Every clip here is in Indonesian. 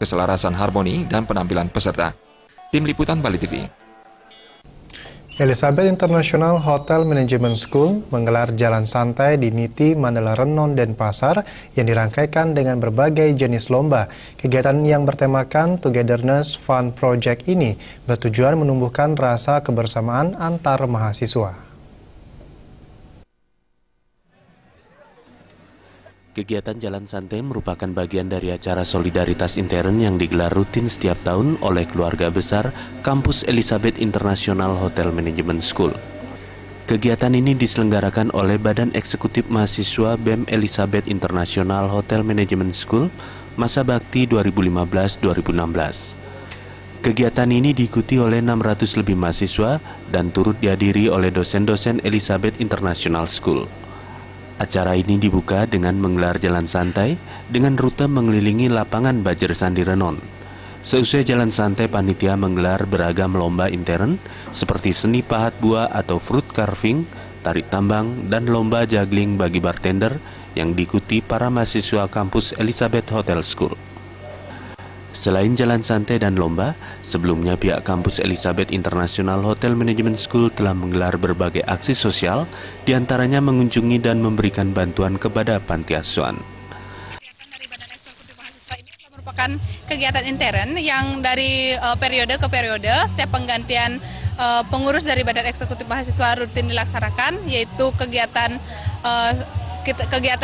keselarasan harmoni, dan penampilan peserta. Tim Liputan Bali TV. Elizabeth International Hotel Management School menggelar jalan santai di Niti, Mandala Renon, Denpasar yang dirangkaikan dengan berbagai jenis lomba. Kegiatan yang bertemakan Togetherness Fun Project ini bertujuan menumbuhkan rasa kebersamaan antar mahasiswa. Kegiatan Jalan Santai merupakan bagian dari acara solidaritas intern yang digelar rutin setiap tahun oleh keluarga besar Kampus Elizabeth International Hotel Management School. Kegiatan ini diselenggarakan oleh Badan Eksekutif Mahasiswa BEM Elizabeth International Hotel Management School masa bakti 2015-2016. Kegiatan ini diikuti oleh 600 lebih mahasiswa dan turut dihadiri oleh dosen-dosen Elizabeth International School. Acara ini dibuka dengan menggelar jalan santai dengan rute mengelilingi lapangan Bajer Sandi Renon. Seusai jalan santai, panitia menggelar beragam lomba intern seperti seni pahat buah atau fruit carving, tarik tambang, dan lomba juggling bagi bartender yang diikuti para mahasiswa kampus Elizabeth Hotel School. Selain jalan santai dan lomba, sebelumnya pihak kampus Elizabeth International Hotel Management School telah menggelar berbagai aksi sosial, diantaranya mengunjungi dan memberikan bantuan kepada panti asuhan. Kegiatan dari Badan Eksekutif Mahasiswa ini merupakan kegiatan intern yang dari periode ke periode, setiap penggantian pengurus dari Badan Eksekutif Mahasiswa rutin dilaksanakan, yaitu kegiatan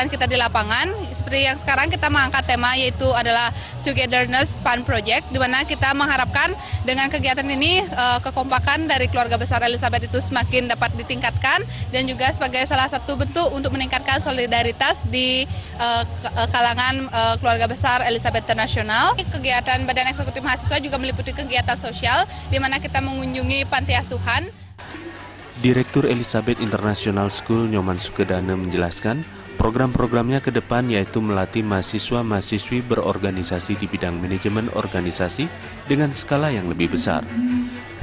kita di lapangan. Seperti yang sekarang kita mengangkat tema yaitu adalah Togetherness Fun Project, di mana kita mengharapkan dengan kegiatan ini kekompakan dari keluarga besar Elizabeth itu semakin dapat ditingkatkan dan juga sebagai salah satu bentuk untuk meningkatkan solidaritas di kalangan keluarga besar Elizabeth International. Kegiatan Badan Eksekutif Mahasiswa juga meliputi kegiatan sosial di mana kita mengunjungi panti asuhan. Direktur Elizabeth International School Nyoman Sukedane menjelaskan program-programnya ke depan yaitu melatih mahasiswa-mahasiswi berorganisasi di bidang manajemen organisasi dengan skala yang lebih besar.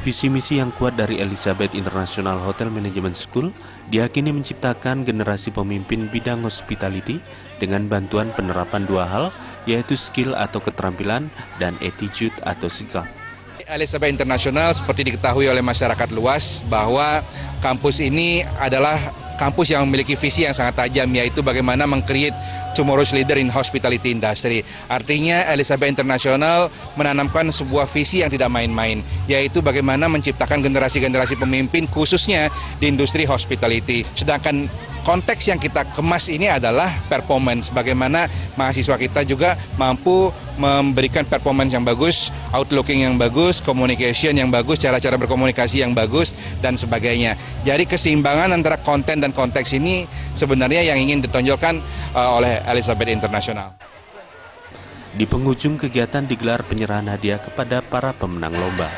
Visi misi yang kuat dari Elizabeth International Hotel Management School diyakini menciptakan generasi pemimpin bidang hospitality dengan bantuan penerapan dua hal, yaitu skill atau keterampilan dan attitude atau sikap. Elizabeth International seperti diketahui oleh masyarakat luas bahwa kampus ini adalah kampus yang memiliki visi yang sangat tajam, yaitu bagaimana meng-create tomorrow's leader in hospitality industry. Artinya Elizabeth International menanamkan sebuah visi yang tidak main-main, yaitu bagaimana menciptakan generasi-generasi pemimpin khususnya di industri hospitality. Sedangkan konteks yang kita kemas ini adalah performance, bagaimana mahasiswa kita juga mampu memberikan performance yang bagus, outlooking yang bagus, communication yang bagus, cara-cara berkomunikasi yang bagus, dan sebagainya. Jadi keseimbangan antara konten dan konteks ini sebenarnya yang ingin ditonjolkan oleh Elizabeth International. Di penghujung kegiatan digelar penyerahan hadiah kepada para pemenang lomba.